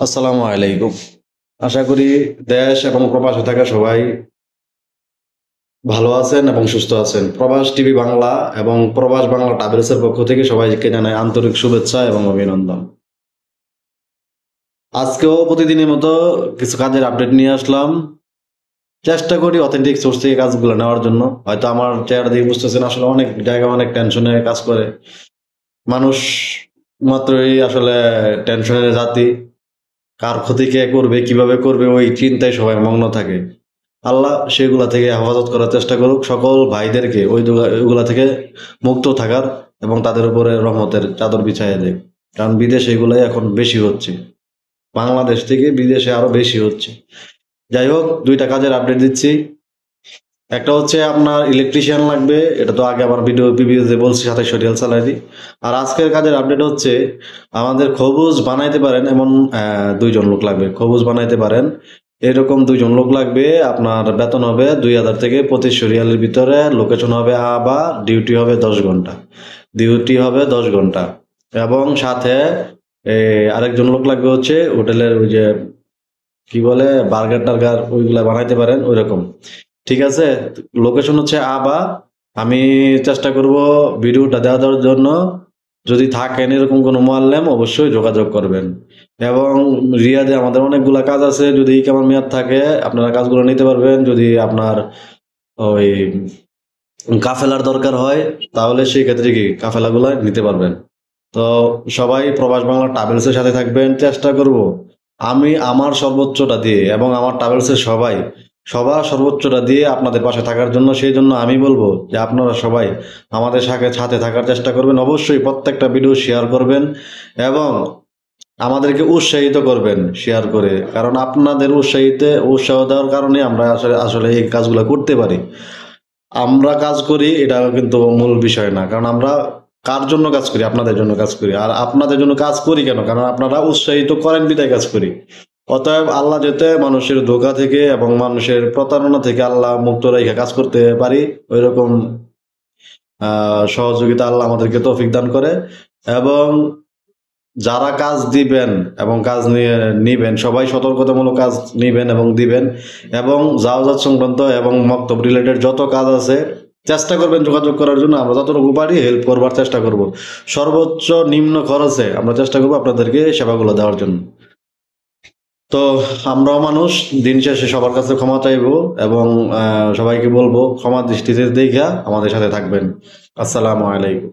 আসসালামু আলাইকুম। আশা করি দেশ এবং প্রবাসে থাকা সবাই ভালো আছেন এবং সুস্থ আছেন। প্রবাস টিভি বাংলা এবং প্রবাস বাংলা ট্রাভেলসের পক্ষ থেকে সবাইকে জানাই আন্তরিক শুভেচ্ছা এবং অভিনন্দন। আজকেও প্রতিদিনের মতো কিছু কাজের আপডেট নিয়ে আসলাম। চেষ্টা করি অথেন্টিক সোর্স থেকে কাজগুলো নেওয়ার জন্য। হয়তো আমার চেহারা দিয়ে বুঝতেছেন, আসলে অনেক জায়গায় অনেক টেনশনে কাজ করে মানুষ, মাত্রই আসলে টেনশনের জাতি। কার ক্ষতি কে করবে, কিভাবে করবে, ওই চিন্তায় সবাই মগ্ন থাকে। আল্লাহ সেগুলা থেকে হেফাজত করার চেষ্টা করুক, সকল ভাইদেরকে ওইগুলা থেকে মুক্ত থাকার এবং তাদের উপরে রহমতের চাদর বিছাইয়ে দেয়। কারণ বিদেশে এগুলাই এখন বেশি হচ্ছে, বাংলাদেশ থেকে বিদেশে আরো বেশি হচ্ছে। যাই হোক, দুইটা কাজের আপডেট দিচ্ছি। একটা হচ্ছে আপনার ইলেকট্রিশিয়ান লাগবে, এটা তো আগে আমার ভিডিওতে বলছি, 27 রিয়াল স্যালারি। আর আজকের কাজের আপডেট হচ্ছে আমাদের খবুজ বানাইতে পারেন এমন দুইজন লোক লাগবে। খবুজ বানাইতে পারেন এরকম দুইজন লোক লাগবে। আপনার বেতন হবে 2000 থেকে 2500 রিয়ালের ভিতরে। লোকেশন হবে আবা, ডিউটি হবে 10 ঘন্টা। এবং সাথে আরেকজন লোক লাগবে হচ্ছে হোটেলের ওই যে কি বলে বার্গার টার্গার, ওইগুলা বানাইতে পারেন ওইরকম। ঠিক আছে, লোকেশন হচ্ছে আবা। আমি চেষ্টা করব ভিডিওটা দেওয়ার জন্য। যদি থাকেন এরকম কোনো মোয়াল্লেম, অবশ্যই যোগাযোগ করবেন। এবং রিয়াদে আমাদের অনেকগুলা কাজ আছে, যদি কেমন মেয়াদ থাকে আপনারা কাজগুলো নিতে পারবেন। যদি আপনার ওই কাফেলার দরকার হয় তাহলে সেই ক্ষেত্রে কি কাফেলাগুলো নিতে পারবেন। তো সবাই প্রবাস বাংলা ট্রাভেলসের সাথে থাকবেন। চেষ্টা করব আমি আমার সর্বোচ্চটা দিয়ে এবং আমার ট্রাভেলসের সবার সর্বোচ্চটা দিয়ে আপনাদের পাশে থাকার জন্য। সেই জন্য আমি বলবো যে আপনারা সবাই আমাদের সাথে থাকার চেষ্টা করবেন। অবশ্যই প্রত্যেকটা ভিডিও শেয়ার করবেন এবং আমাদেরকে উৎসাহিত করবেন শেয়ার করে। কারণ আপনাদের উৎসাহ দেওয়ার কারণে আমরা আসলে আসলে এই কাজগুলো করতে পারি। আমরা কাজ করি এটা কিন্তু মূল বিষয় না, কারণ আমরা কার জন্য কাজ করি? আপনাদের জন্য কাজ করি। আর আপনাদের জন্য কাজ করি কেন? কারণ আপনারা উৎসাহিত করেন বিধায় কাজ করি। অতএব আল্লাহ যাতে মানুষের ধোঁকা থেকে এবং মানুষের প্রতারণা থেকে আল্লাহ মুক্ত রেখে কাজ করতে পারি, ওই রকম সহযোগিতা আল্লাহ আমাদেরকে তৌফিক দান করে। এবং যারা কাজ দিবেন এবং কাজ নিবেন, সবাই সতর্কতামূলক কাজ নিবেন এবং দিবেন। এবং জাওজাত সংক্রান্ত এবং মক্তব রিলেটেড যত কাজ আছে চেষ্টা করবেন যোগাযোগ করার জন্য। আমরা যতটুকু পারি হেল্প করবার চেষ্টা করব। সর্বোচ্চ নিম্ন খরচে আমরা চেষ্টা করবো আপনাদেরকে সেবাগুলো দেওয়ার জন্য। তো আমরাও মানুষ, দিন শেষে সবার কাছে ক্ষমা চাইবো এবং সবাইকে বলবো ক্ষমা দৃষ্টিতে দেখা আমাদের সাথে থাকবেন। আসসালামু আলাইকুম।